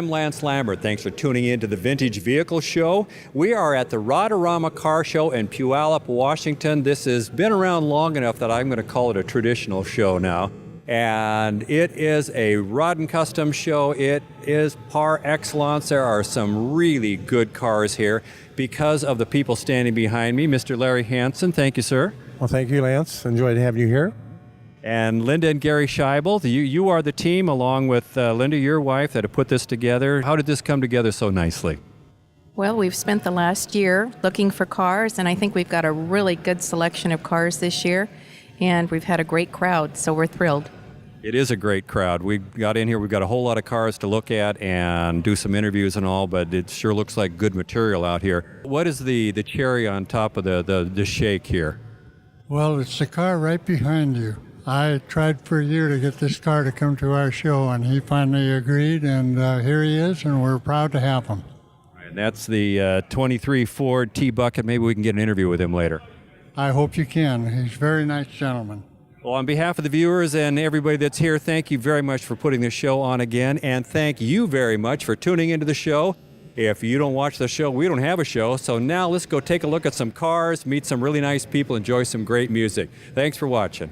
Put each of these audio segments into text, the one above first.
I'm Lance Lambert. Thanks for tuning in to the Vintage Vehicle Show. We are at the Rodarama Car Show in Puyallup, Washington. This has been around long enough that I'm going to call it a traditional show now. And it is a rod and custom show. It is par excellence. There are some really good cars here because of the people standing behind me. Mr. Larry Hansen, thank you, sir. Well, thank you, Lance. Enjoyed having you here. And Linda and Gary Scheibel, you are the team along with Linda, your wife, that have put this together. How did this come together so nicely? Well, we've spent the last year looking for cars, and I think we've got a really good selection of cars this year, and we've had a great crowd, so we're thrilled. It is a great crowd. We got in here, we've got a whole lot of cars to look at and do some interviews and all, but it sure looks like good material out here. What is the cherry on top of the shake here? Well, it's the car right behind you. I tried for a year to get this car to come to our show, and he finally agreed, and here he is, and we're proud to have him. And that's the 23 Ford T-Bucket. Maybe we can get an interview with him later. I hope you can. He's a very nice gentleman. Well, on behalf of the viewers and everybody that's here, thank you very much for putting this show on again, and thank you very much for tuning into the show. If you don't watch the show, we don't have a show, so now let's go take a look at some cars, meet some really nice people, enjoy some great music. Thanks for watching.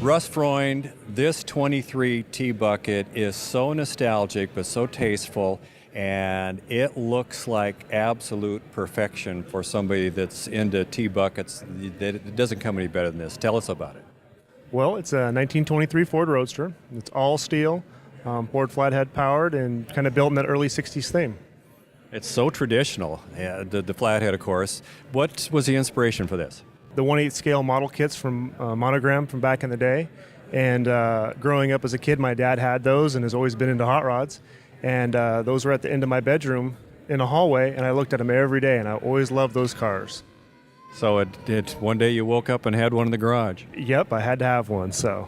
Russ Freund, this 23 T-Bucket is so nostalgic but so tasteful, and it looks like absolute perfection for somebody that's into T-Buckets. It doesn't come any better than this. Tell us about it. Well, it's a 1923 Ford Roadster. It's all steel, Ford flathead powered, and kind of built in that early 60s theme. It's so traditional, the flathead, of course. What was the inspiration for this? The 1/8 scale model kits from Monogram from back in the day. And growing up as a kid, my dad had those and has always been into hot rods. And those were at the end of my bedroom in a hallway, and I looked at them every day, and I always loved those cars. So one day you woke up and had one in the garage. Yep, I had to have one, so.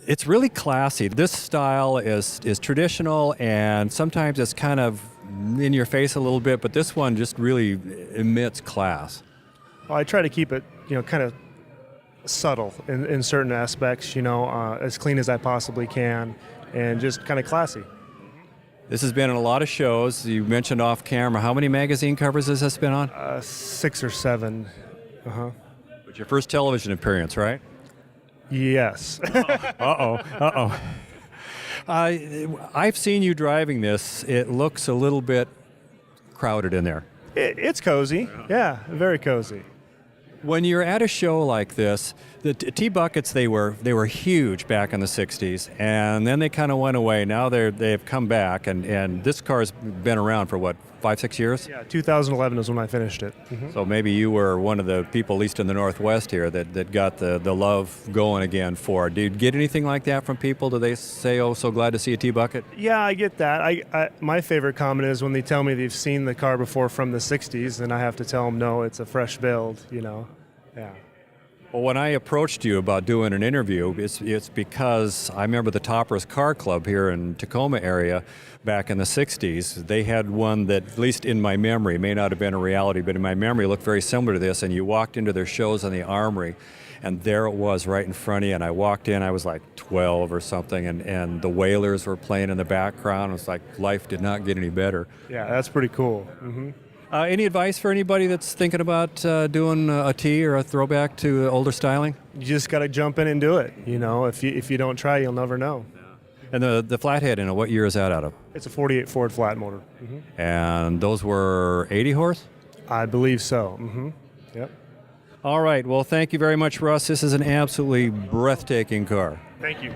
It's really classy. This style is traditional, and sometimes it's kind of in your face a little bit, but this one just really emits class. Well, I try to keep it, kind of subtle in certain aspects, as clean as I possibly can, and just kind of classy. This has been in a lot of shows. You mentioned off camera. How many magazine covers has this been on? 6 or 7. It's your first television appearance, right? Yes. I've seen you driving this. It looks a little bit crowded in there. It's cozy. Yeah, very cozy. When you're at a show like this, the T-Buckets, they were huge back in the 60s, and then they kind of went away. Now they've come back, and this car's been around for, what, 5-6 years? Yeah, 2011 is when I finished it. So maybe you were one of the people, at least in the Northwest here, that got the love going again for it. Do you get anything like that from people? Do they say, oh, so glad to see a T-Bucket? Yeah, I get that. My favorite comment is when they tell me they've seen the car before from the 60s, and I have to tell them, no, it's a fresh build, Yeah. Well, when I approached you about doing an interview, it's because I remember the Toppers Car Club here in Tacoma area back in the 60s. They had one that, at least in my memory, may not have been a reality, but in my memory looked very similar to this, and you walked into their shows on the Armory, and there it was right in front of you, and I walked in, I was like 12 or something, and the Wailers were playing in the background. It was like life did not get any better. Yeah, that's pretty cool. Any advice for anybody that's thinking about doing a T or a throwback to older styling? You just got to jump in and do it. If you don't try, you'll never know. And the flathead in it, what year is that out of? It's a 48 Ford flat motor. And those were 80 horse? I believe so. Yep. All right. Well, thank you very much, Russ. This is an absolutely breathtaking car. Thank you.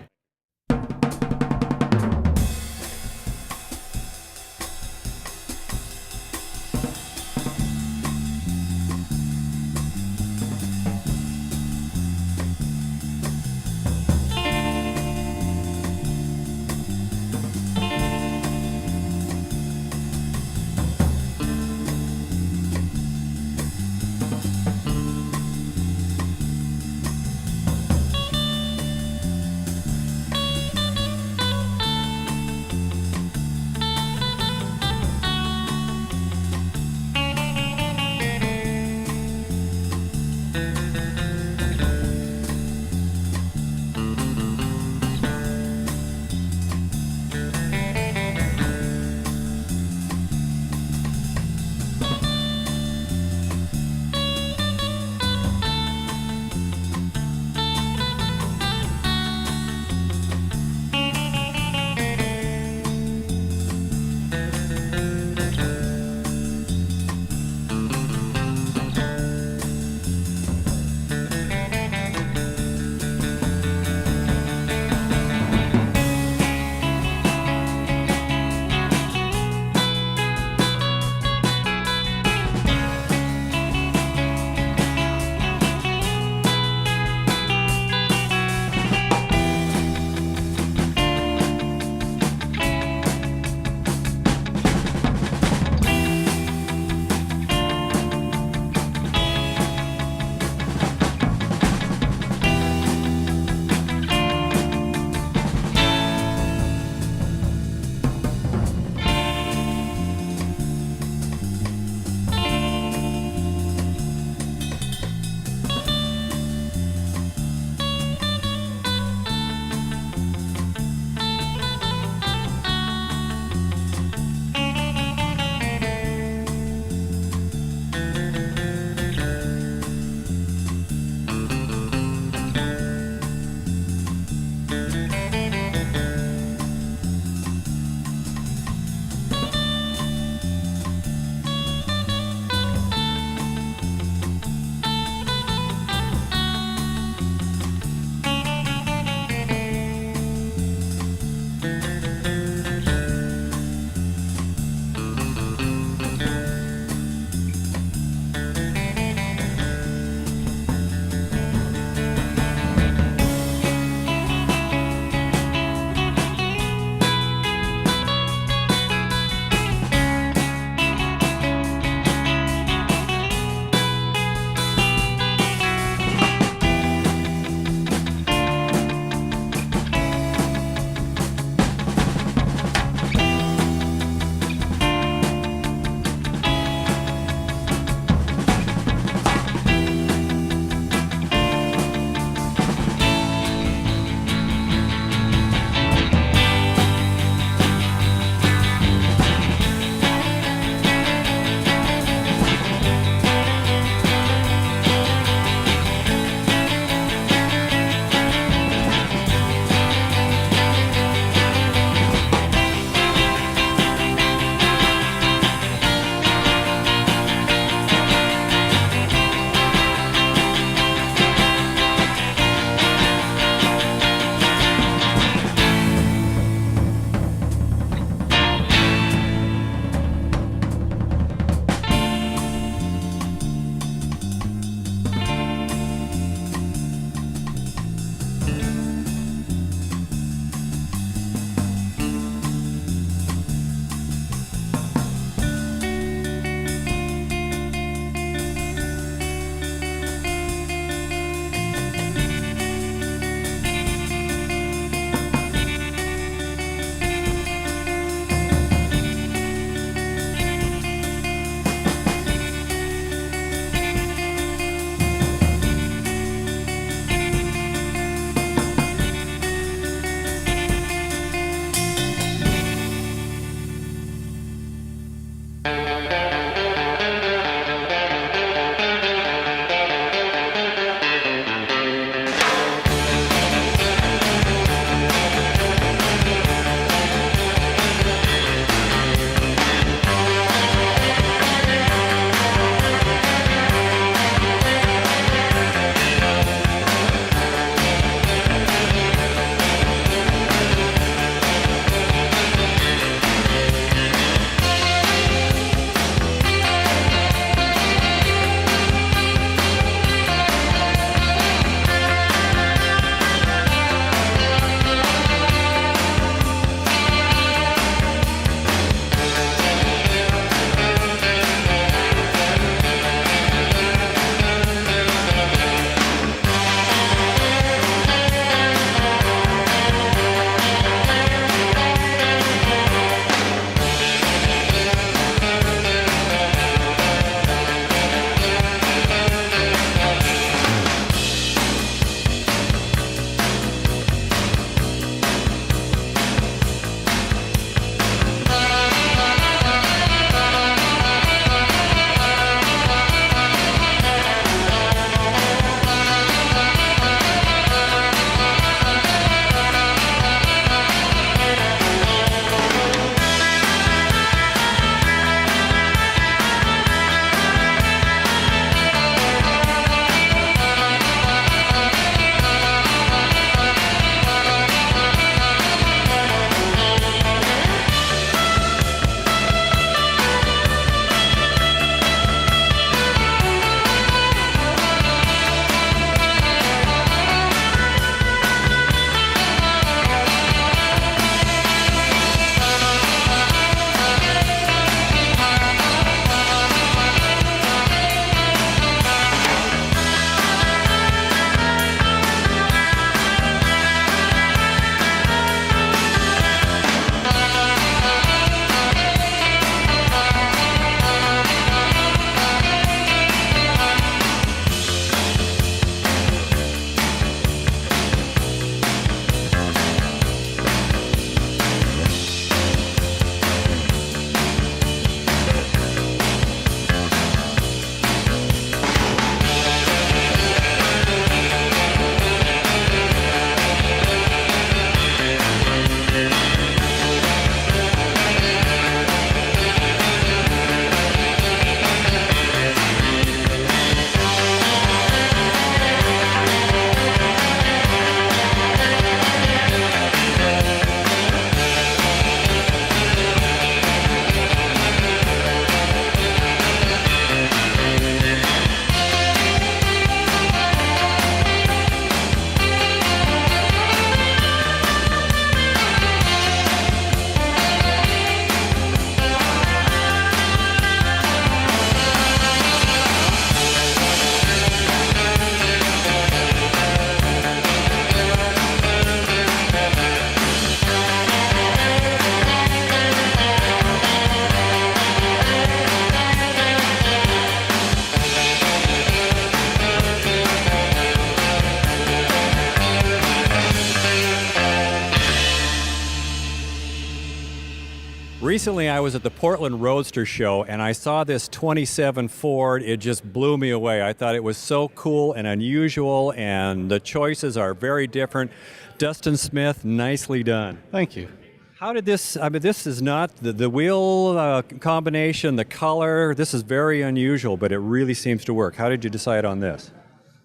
Recently, I was at the Portland Roadster Show, and I saw this 27 Ford. It just blew me away. I thought it was so cool and unusual, and the choices are very different. Dustin Smith, nicely done. Thank you. How did this, I mean, this is not the wheel combination, the color, this is very unusual, but it really seems to work. How did you decide on this?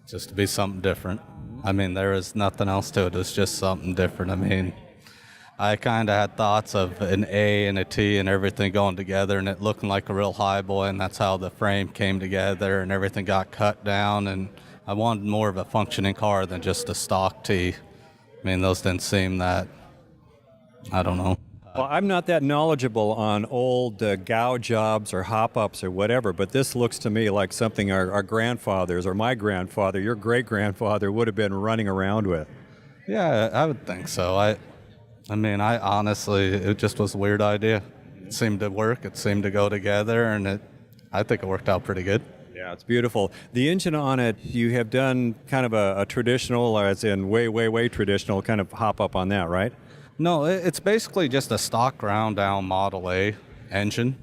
Just to be something different. I mean, there is nothing else to it. It's just something different. I mean, I kind of had thoughts of an A and a T and everything going together and it looking like a real high boy, and that's how the frame came together and everything got cut down, and I wanted more of a functioning car than just a stock T. I mean, those didn't seem that, I don't know. Well, I'm not that knowledgeable on old gow jobs or hop-ups or whatever, but this looks to me like something our grandfathers or my grandfather, your great-grandfather would have been running around with. Yeah, I would think so. I mean, I honestly, it just was a weird idea. It seemed to work. It seemed to go together, and I think it worked out pretty good. Yeah, it's beautiful. The engine on it, you have done kind of a traditional, as in way traditional kind of hop-up on that, right? No, it's basically just a stock ground down Model A engine,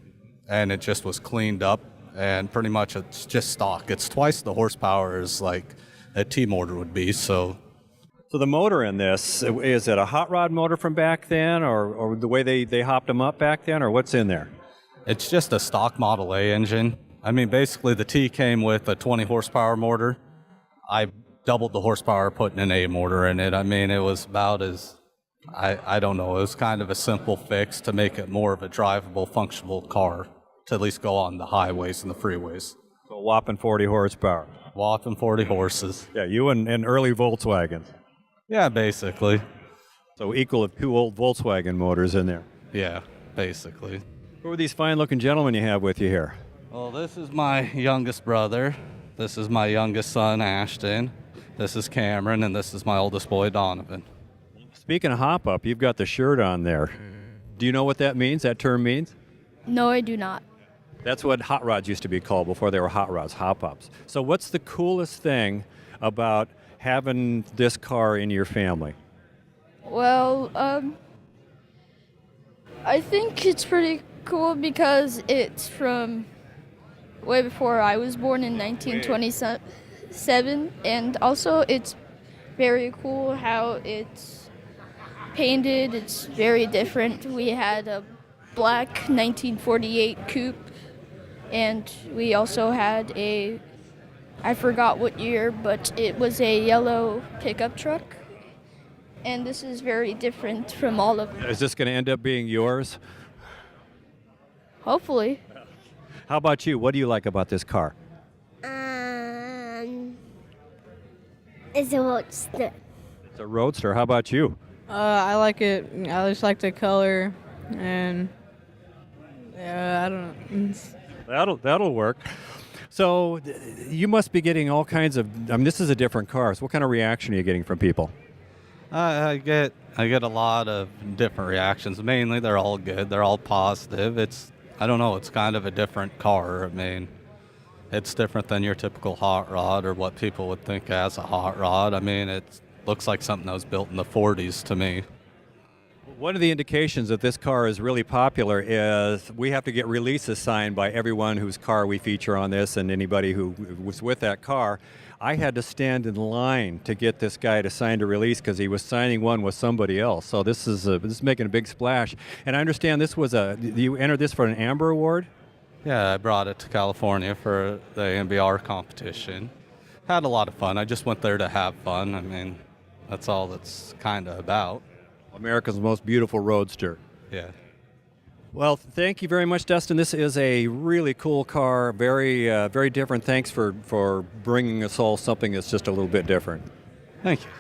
and it just was cleaned up, and pretty much it's just stock. It's twice the horsepower as like a T motor would be, so. So the motor in this, is it a hot rod motor from back then, or the way they hopped them up back then, or what's in there? It's just a stock Model A engine. I mean, basically the T came with a 20 horsepower motor. I doubled the horsepower putting an A motor in it. I mean, it was about as, I don't know, it was kind of a simple fix to make it more of a drivable, functional car to at least go on the highways and the freeways. So whopping 40 horsepower. Whopping 40 horses. Yeah, you and early Volkswagens. Yeah, basically. So equal of two old Volkswagen motors in there. Yeah, basically. Who are these fine-looking gentlemen you have with you here? Well, this is my youngest brother. This is my youngest son, Ashton. This is Cameron, and this is my oldest boy, Donovan. Speaking of hop-up, you've got the shirt on there. Do you know what that means, that term means? No, I do not. That's what hot rods used to be called before they were hot rods, hop-ups. So what's the coolest thing about having this car in your family? Well, I think it's pretty cool because it's from way before I was born in 1927, and also it's very cool how it's painted. It's very different. We had a black 1948 coupe, and we also had I forgot what year, but it was a yellow pickup truck. And this is very different from all of them. Is this going to end up being yours? Hopefully. How about you? What do you like about this car? It's a roadster. It's a Roadster. How about you? I like it. I just like the color, and I don't know. That'll work. So you must be getting all kinds of, I mean, this is a different car. So what kind of reaction are you getting from people? I get a lot of different reactions. Mainly, they're all good. They're all positive. I don't know. It's kind of a different car. I mean, it's different than your typical hot rod or what people would think as a hot rod. I mean, it looks like something that was built in the 40s to me. One of the indications that this car is really popular is we have to get releases signed by everyone whose car we feature on this and anybody who was with that car. I had to stand in line to get this guy to sign a release because he was signing one with somebody else. So this is making a big splash. And I understand this was you entered this for an Amber Award? Yeah, I brought it to California for the MBR competition. Had a lot of fun. I just went there to have fun. I mean, that's all that's kind of about. America's most beautiful roadster. Yeah. Well, thank you very much, Dustin. This is a really cool car, very different. Thanks for bringing us all something that's just a little bit different. Thank you.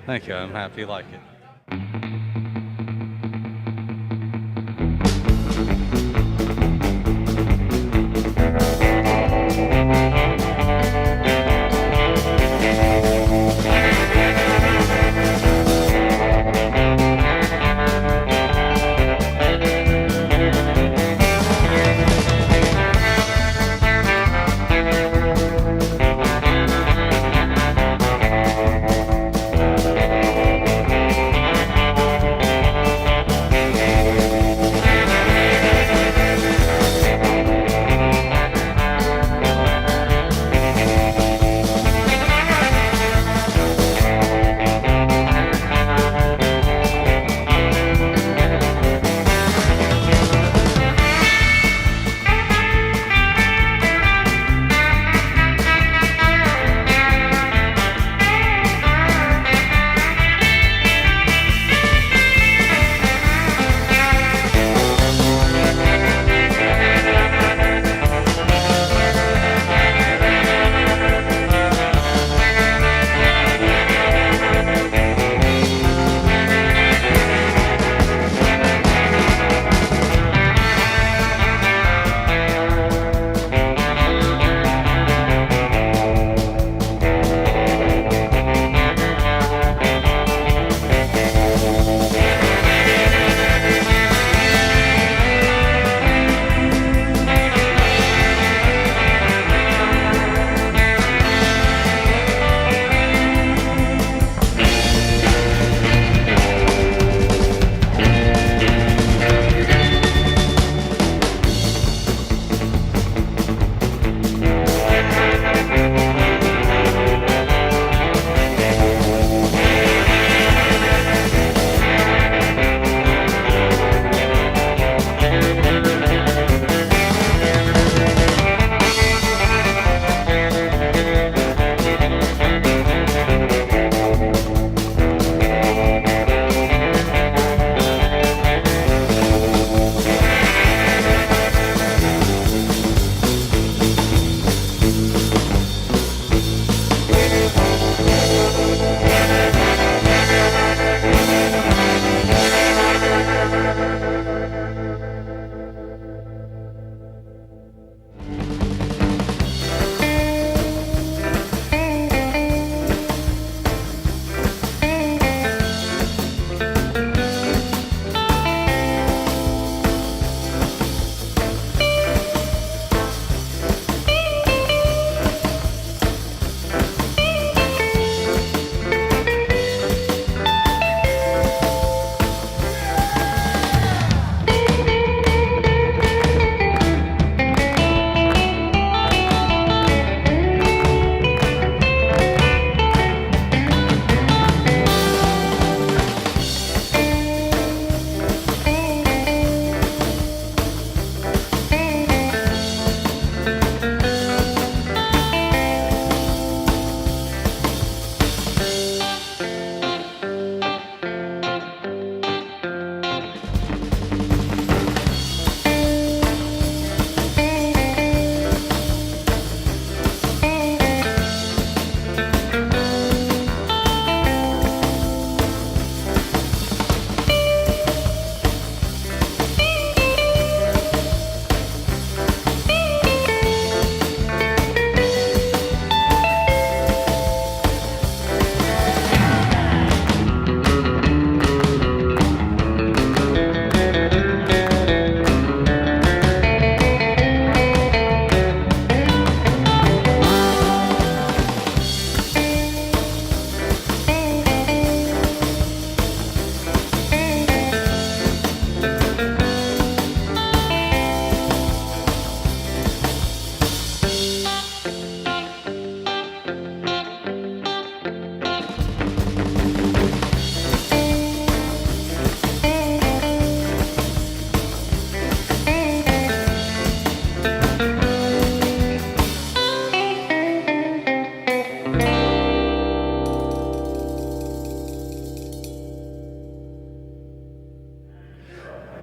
Thank you. I'm happy you like it.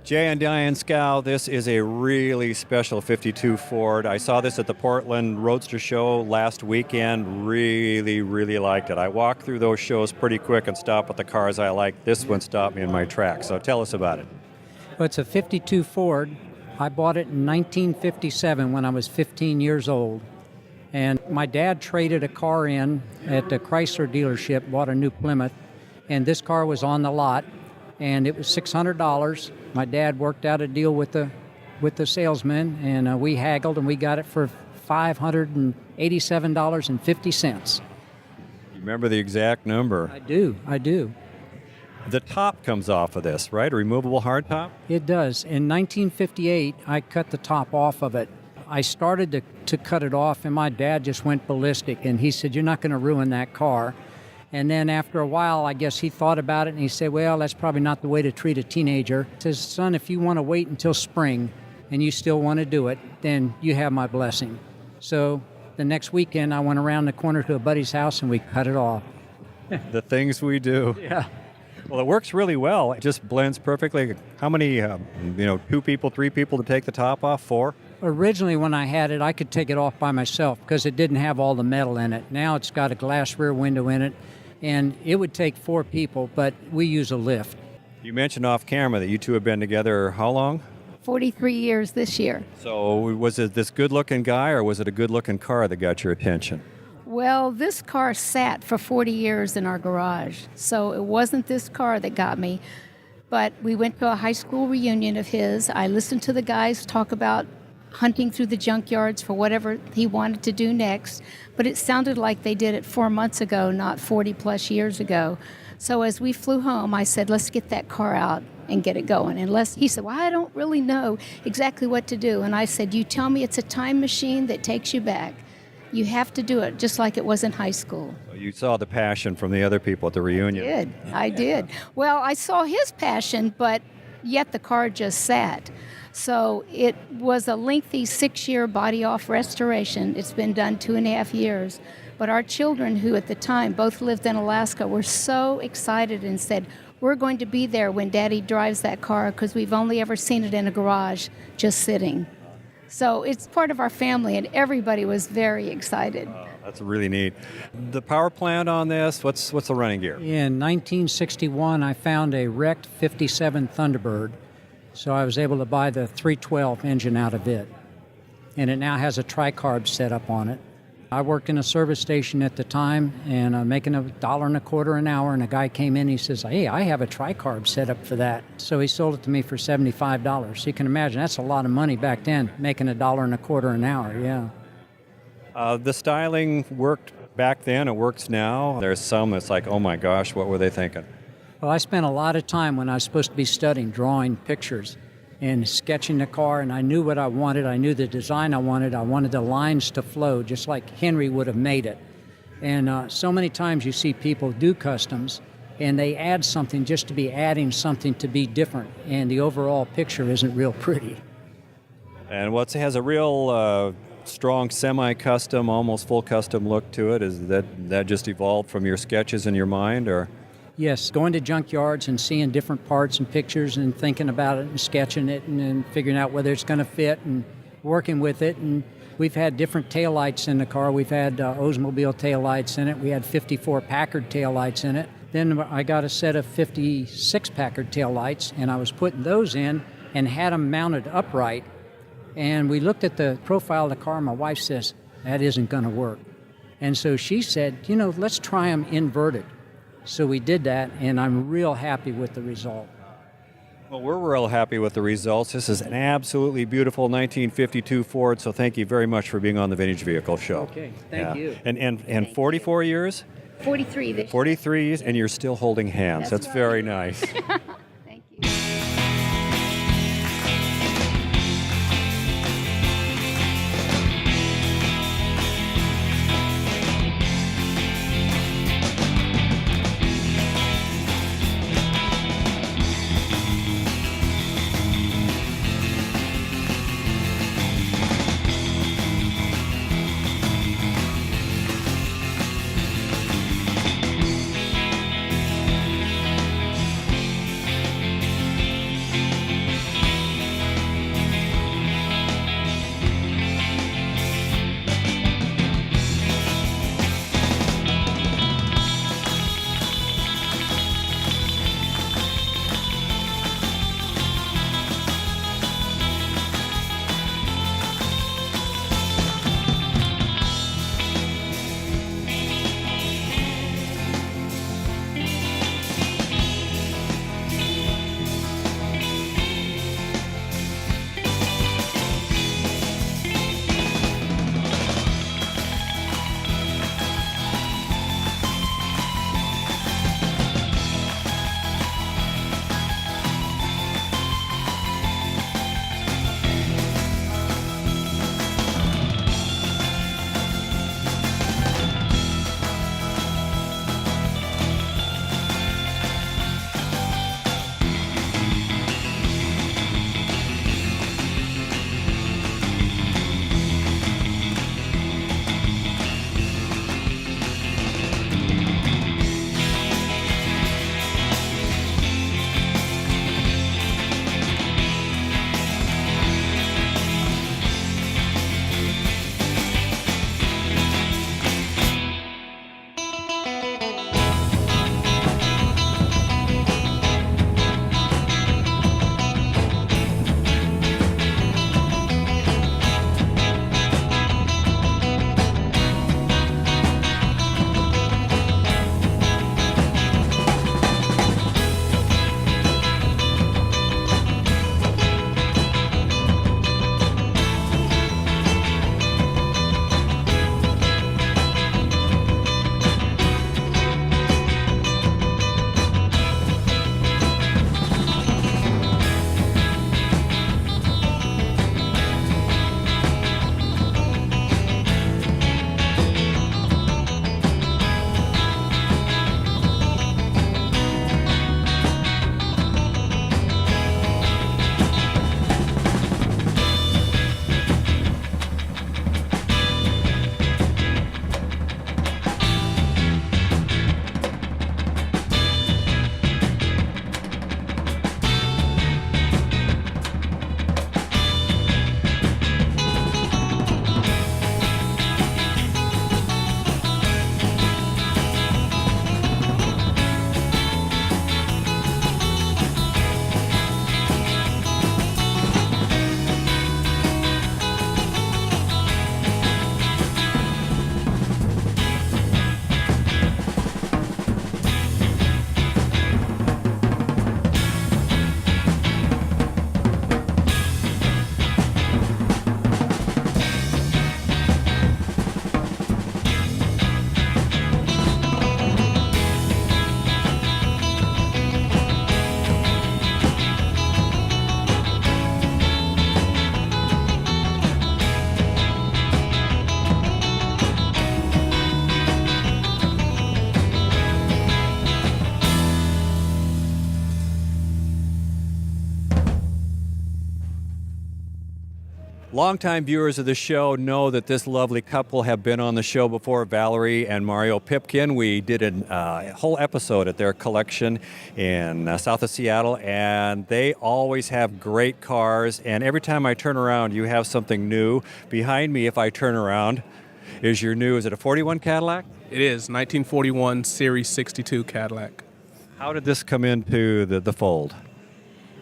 Jay and Diane Scow, this is a really special 52 Ford. I saw this at the Portland Roadster Show last weekend. Really, really liked it. I walked through those shows pretty quick and stopped at the cars I like. This one stopped me in my tracks. So tell us about it. Well, it's a 52 Ford. I bought it in 1957 when I was 15 years old. And my dad traded a car in at the Chrysler dealership, bought a new Plymouth, and this car was on the lot, and it was $600. My dad worked out a deal with the salesman, and we haggled, and we got it for $587.50. You remember the exact number? I do. The top comes off of this, right? A removable hardtop? It does. In 1958, I cut the top off of it. I started to cut it off, and my dad just went ballistic, and he said, "You're not going to ruin that car." And then after a while, I guess he thought about it, and he said, "Well, that's probably not the way to treat a teenager." He says, "Son, if you want to wait until spring and you still want to do it, then you have my blessing." So the next weekend, I went around the corner to a buddy's house, and we cut it off. The things we do. Yeah. Well, it works really well. It just blends perfectly. How many, 2 people, 3 people to take the top off? 4? Originally, when I had it, I could take it off by myself because it didn't have all the metal in it. Now it's got a glass rear window in it, and it would take 4 people, but we use a lift. You mentioned off camera that you two have been together how long? 43 years this year. So was it this good-looking guy, or was it a good-looking car that got your attention? Well, this car sat for 40 years in our garage, so it wasn't this car that got me. But we went to a high school reunion of his. I listened to the guys talk about hunting through the junkyards for whatever he wanted to do next, but it sounded like they did it 4 months ago, not 40 plus years ago. So as we flew home, I said, "Let's get that car out and get it going." And he said, "Well, I don't really know exactly what to do." And I said, "You tell me it's a time machine that takes you back. You have to do it just like it was in high school." So you saw the passion from the other people at the reunion. I did. Well, I saw his passion, but yet the car just sat. So it was a lengthy 6-year body-off restoration. It's been done 2.5 years. But our children, who at the time both lived in Alaska, were so excited and said, "We're going to be there when Daddy drives that car because we've only ever seen it in a garage just sitting." So it's part of our family, and everybody was very excited. That's really neat. The power plant on this, what's the running gear? In 1961, I found a wrecked 57 Thunderbird, so I was able to buy the 312 engine out of it. And it now has a tricarb setup on it. I worked in a service station at the time, and making $1.25 an hour, and a guy came in, he says, "Hey, I have a tricarb set up for that." So he sold it to me for $75. So you can imagine that's a lot of money back then, making $1.25 an hour, yeah. The styling worked back then, it works now. There's some that's like, oh my gosh, what were they thinking? Well, I spent a lot of time when I was supposed to be studying, drawing pictures and sketching the car, and I knew what I wanted. I knew the design I wanted. I wanted the lines to flow just like Henry would have made it. And so many times you see people do customs, and they add something just to be adding something to be different, and the overall picture isn't real pretty. And has a real strong semi-custom, almost full custom look to it. Is that just evolved from your sketches in your mind, or? Yes, going to junkyards and seeing different parts and pictures and thinking about it and sketching it and figuring out whether it's going to fit and working with it. And we've had different taillights in the car. We've had Oldsmobile taillights in it. We had 54 Packard taillights in it. Then I got a set of 56 Packard taillights, and I was putting those in and had them mounted upright. And we looked at the profile of the car, and my wife says, "That isn't going to work." And so she said, "Let's try them inverted." So we did that, and I'm real happy with the result. Well, we're real happy with the results. This is an absolutely beautiful 1952 Ford, so thank you very much for being on the Vintage Vehicle Show. Okay, thank you. And 44 years? 43 this year. 43 years, and you're still holding hands. That's right. very nice. Thank you. Longtime viewers of the show know that this lovely couple have been on the show before, Valerie and Mario Pipkin. We did a whole episode at their collection in south of Seattle, and they always have great cars. And every time I turn around, you have something new. Behind me, if I turn around, is your new, is it a 41 Cadillac? It is, 1941 Series 62 Cadillac. How did this come into the fold?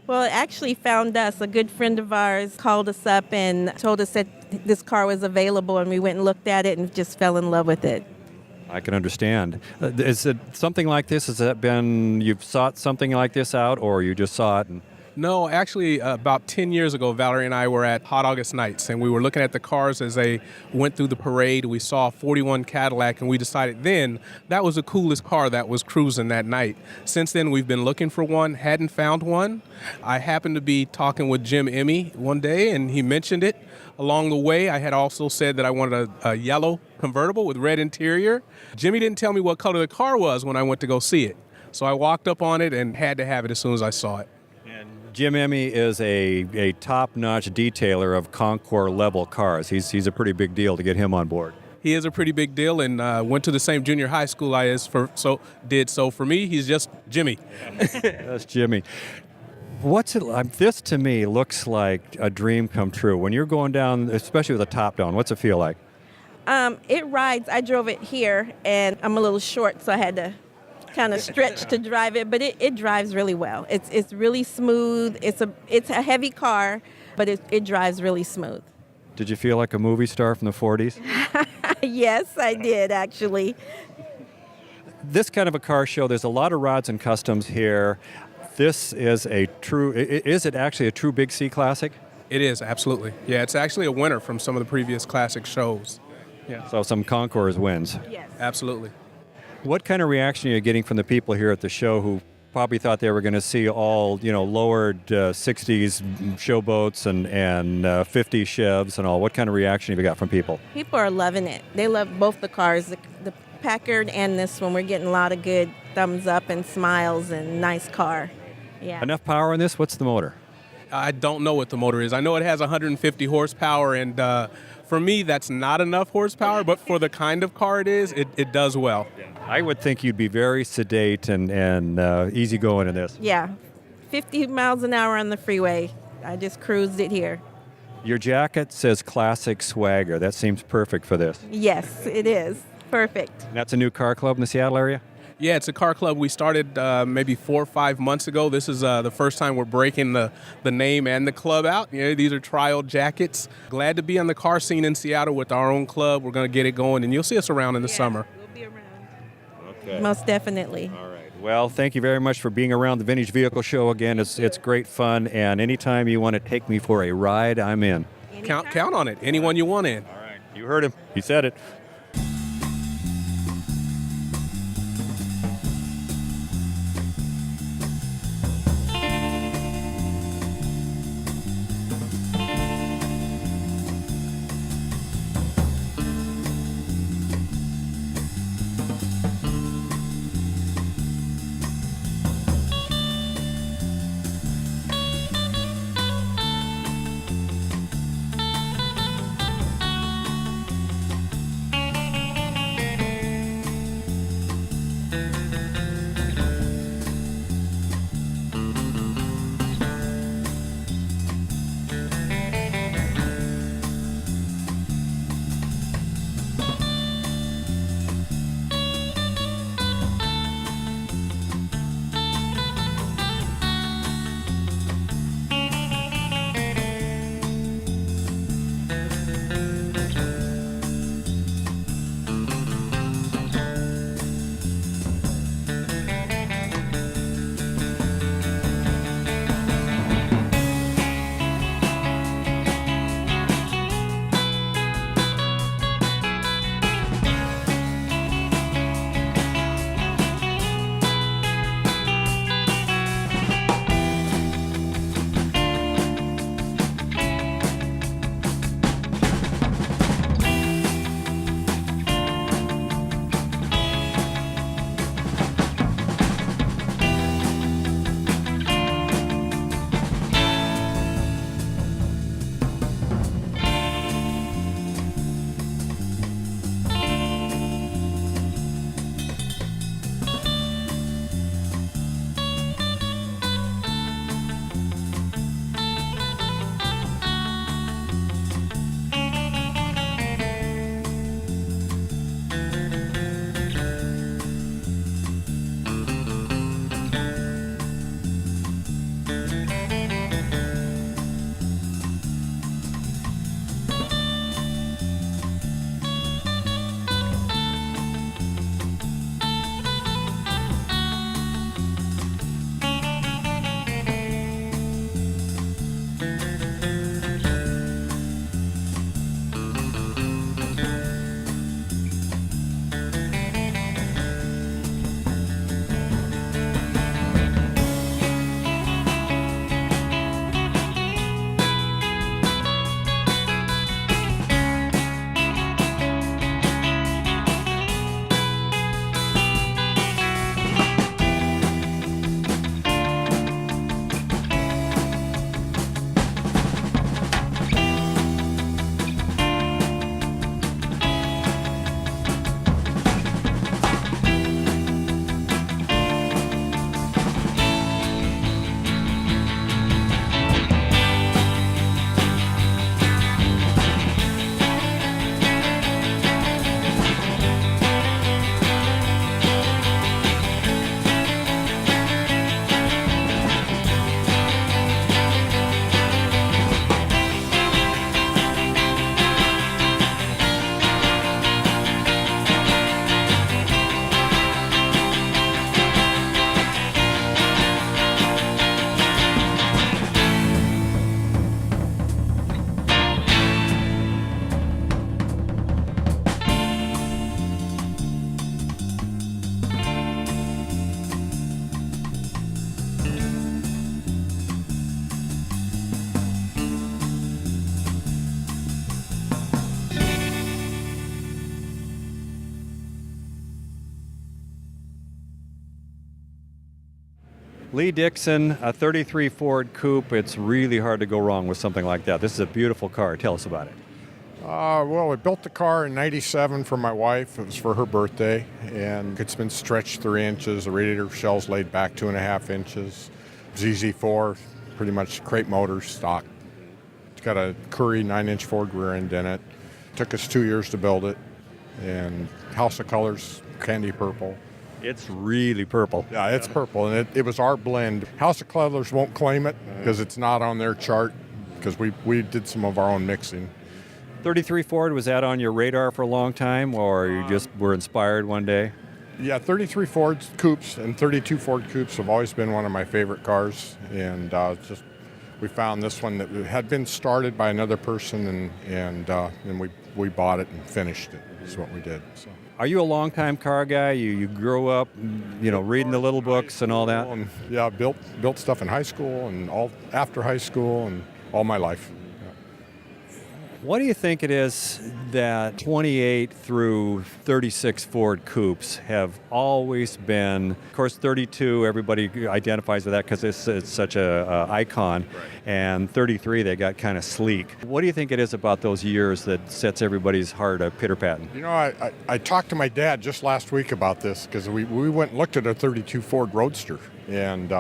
Well, it actually found us. A good friend of ours called us up and told us that this car was available, and we went and looked at it and just fell in love with it. I can understand. Is it something like this? Has that been, you've sought something like this out, or you just saw it? No, actually, about 10 years ago, Valerie and I were at Hot August Nights, and we were looking at the cars as they went through the parade. We saw a 41 Cadillac, and we decided then that was the coolest car that was cruising that night. Since then, we've been looking for one, hadn't found one. I happened to be talking with Jim Emmy one day, and he mentioned it. Along the way, I had also said that I wanted a yellow convertible with red interior. Jimmy didn't tell me what color the car was when I went to go see it. So I walked up on it and had to have it as soon as I saw it. Jim Emmy is a top-notch detailer of Concours-level cars. He's a pretty big deal to get him on board. He is a pretty big deal, and went to the same junior high school I is for. So for me, he's just Jimmy. That's Jimmy. What's it like? This to me looks like a dream come true. When you're going down, especially with the top down, what's it feel like? It rides. I drove it here, and I'm a little short, so I had to kind of stretch to drive it, but it drives really well. It's really smooth. It's a heavy car, but it drives really smooth. Did you feel like a movie star from the 40s? Yes, I did, actually. This kind of a car show, there's a lot of rods and customs here. This is is it actually a true Big C classic? It is, absolutely. Yeah, it's actually a winner from some of the previous classic shows. Yeah. So some Concours wins. Yes. Absolutely. What kind of reaction are you getting from the people here at the show who probably thought they were going to see all, lowered 60s showboats and 50s Chevs and all? What kind of reaction have you got from people? People are loving it. They love both the cars, the Packard and this one. We're getting a lot of good thumbs up and smiles and nice car. Yeah. Enough power in this? What's the motor? I don't know what the motor is. I know it has 150 horsepower, and for me, that's not enough horsepower, but for the kind of car it is, it does well. I would think you'd be very sedate and easygoing in this. Yeah, 50 miles an hour on the freeway. I just cruised it here. Your jacket says Classic Swagger. That seems perfect for this. Yes, it is. Perfect. And that's a new car club in the Seattle area? Yeah, it's a car club we started maybe 4 or 5 months ago. This is the first time we're breaking the name and the club out. These are trial jackets. Glad to be on the car scene in Seattle with our own club. We're going to get it going, and you'll see us around in the summer. We'll be around. Okay. Most definitely. All right. Well, thank you very much for being around the Vintage Vehicle Show again. It's great fun, and anytime you want to take me for a ride, I'm in. Count on it. Anyone you want in. All right. You heard him. He said it. Lee Dixon, a 33 Ford Coupe. It's really hard to go wrong with something like that. This is a beautiful car. Tell us about it. Well, we built the car in '97 for my wife. It was for her birthday, and it's been stretched 3 inches. The radiator shell's laid back 2.5 inches. ZZ4, pretty much crate motors, stock. It's got a Curry 9-inch Ford rear end in it. Took us 2 years to build it, and House of Colors, candy purple. It's really purple. Yeah, it's purple, and it was our blend. House of Colors won't claim it because it's not on their chart, because we did some of our own mixing. 33 Ford, was that on your radar for a long time, or you just were inspired one day? Yeah, 33 Ford Coupes and 32 Ford Coupes have always been one of my favorite cars, and we found this one that had been started by another person, and we bought it and finished it. Is what we did. So. Are you a longtime car guy? You grew up, reading the little books and all that? And, yeah, built stuff in high school and all after high school and all my life. What do you think it is that 28 through 36 Ford Coupes have always been? Of course, 32, everybody identifies with that because it's such a icon. Right. And 33, they got kind of sleek. What do you think it is about those years that sets everybody's heart a pitter-patting? I talked to my dad just last week about this because we went and looked at a 32 Ford Roadster, and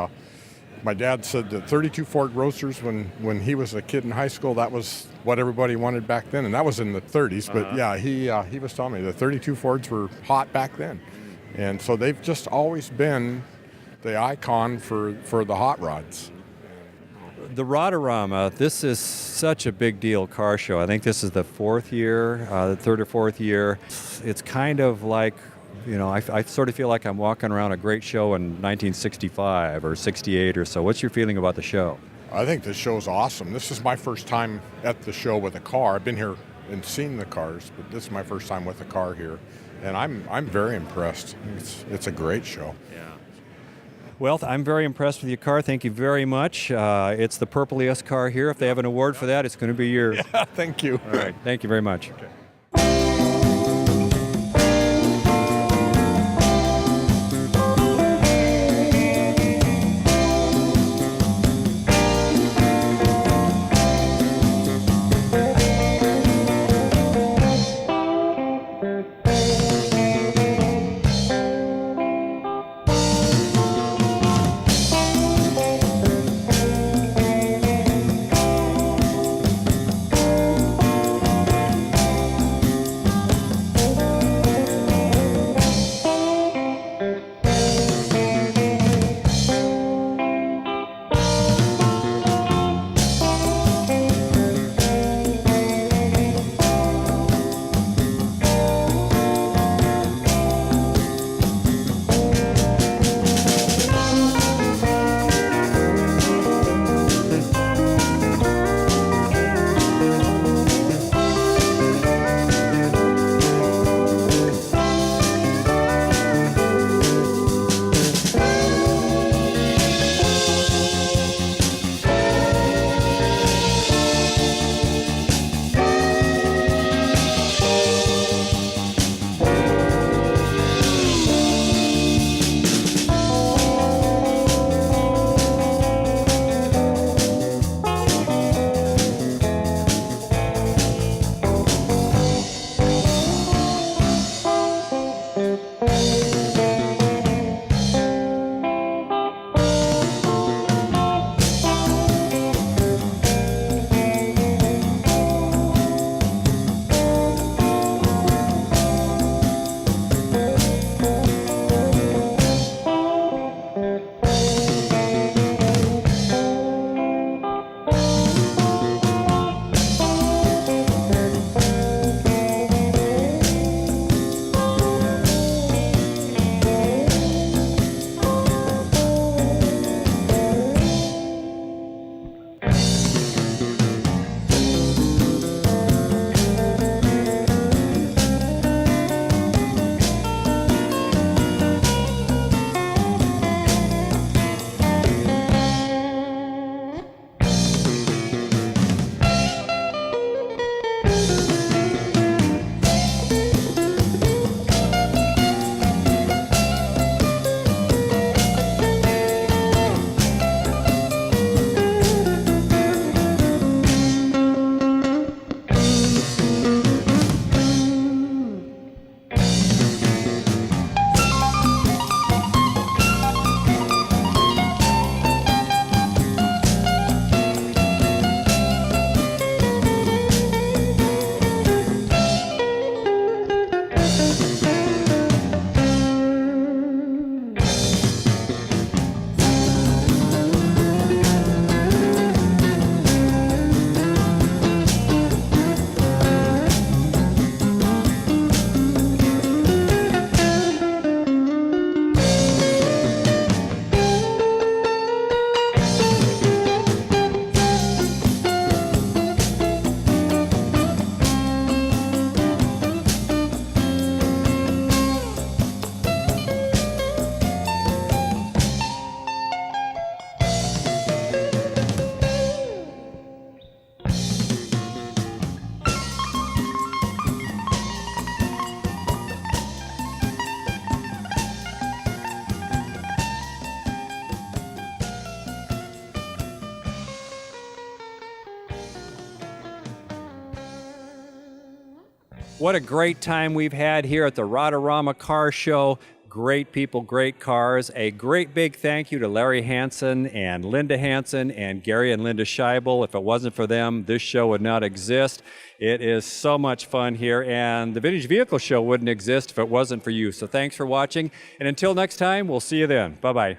my dad said that 32 Ford Roadsters, when he was a kid in high school, that was what everybody wanted back then, and that was in the 30s. But yeah, he was telling me the 32 Fords were hot back then, and so they've just always been the icon for the hot rods. The Rodarama, this is such a big deal car show. I think this is the third or fourth year. It's kind of like, I sort of feel like I'm walking around a great show in 1965 or 68 or so. What's your feeling about the show? I think this show's awesome. This is my first time at the show with a car. I've been here and seen the cars, but this is my first time with a car here, and I'm very impressed. It's a great show. Yeah. Well, I'm very impressed with your car. Thank you very much. It's the purpliest car here. If they have an award for that, it's going to be yours. Yeah, thank you. All right. Thank you very much. Okay. What a great time we've had here at the Rodarama Car Show. Great people, great cars. A great big thank you to Larry Hansen and Linda Hansen and Gary and Linda Scheibel. If it wasn't for them, this show would not exist. It is so much fun here, and the Vintage Vehicle Show wouldn't exist if it wasn't for you. So thanks for watching, and until next time, we'll see you then. Bye-bye.